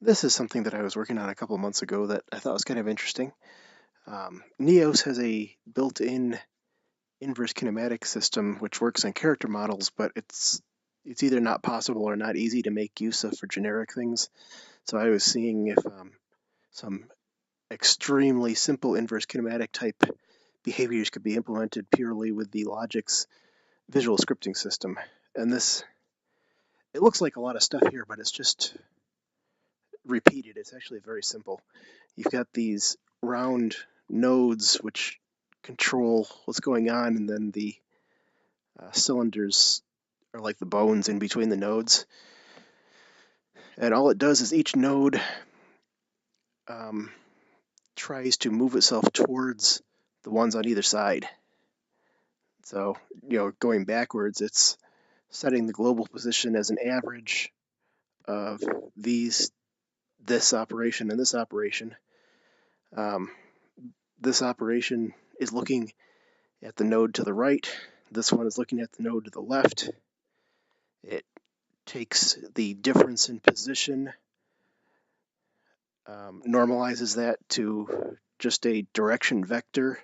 This is something that I was working on a couple months ago that I thought was kind of interesting. Neos has a built-in inverse kinematic system which works on character models, but it's either not possible or not easy to make use of for generic things. So I was seeing if some extremely simple inverse kinematic type behaviors could be implemented purely with the LogiX visual scripting system. And it looks like a lot of stuff here, but it's just repeated. It's actually very simple. You've got these round nodes which control what's going on, and then the cylinders are like the bones in between the nodes. And all it does is each node um, tries to move itself towards the ones on either side. So, going backwards, it's setting the global position as an average of this operation and this operation. This operation is looking at the node to the right. This one is looking at the node to the left. It takes the difference in position, normalizes that to just a direction vector,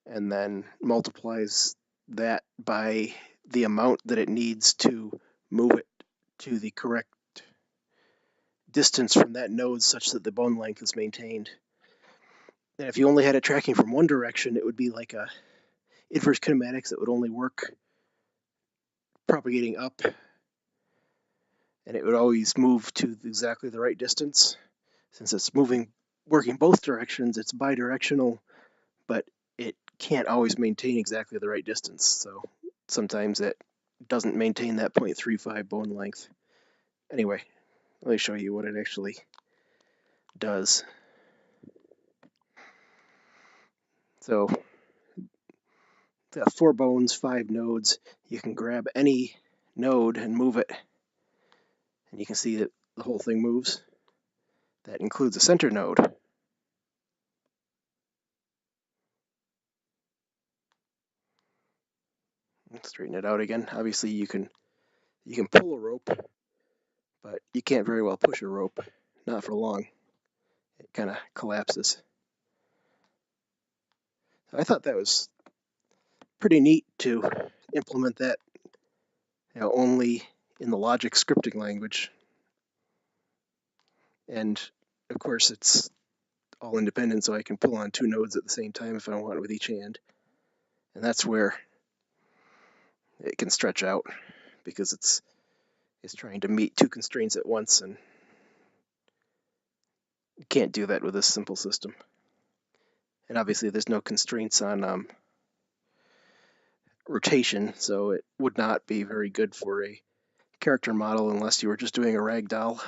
and then multiplies that by the amount that it needs to move it to the correct distance from that node such that the bone length is maintained. And if you only had it tracking from one direction, it would be like a inverse kinematics that would only work propagating up, and it would always move to exactly the right distance. Since it's working both directions, it's bidirectional, but it can't always maintain exactly the right distance. So sometimes it doesn't maintain that 0.35 bone length. Anyway, let me show you what it actually does. So it's got 4 bones, 5 nodes. You can grab any node and move it, and you can see that the whole thing moves. That includes a center node. Let's straighten it out again. Obviously, you can pull a rope, but you can't very well push a rope, not for long. It kind of collapses. So I thought that was pretty neat to implement that, only in the LogiX scripting language. And of course, it's all independent, so I can pull on 2 nodes at the same time if I want with each hand. And that's where it can stretch out, because it's trying to meet 2 constraints at once, and you can't do that with this simple system. And obviously, there's no constraints on rotation, so it would not be very good for a character model unless you were just doing a ragdoll.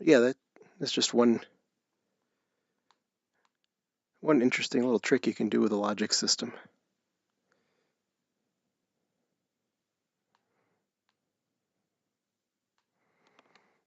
Yeah, that's just one interesting little trick you can do with a LogiX system.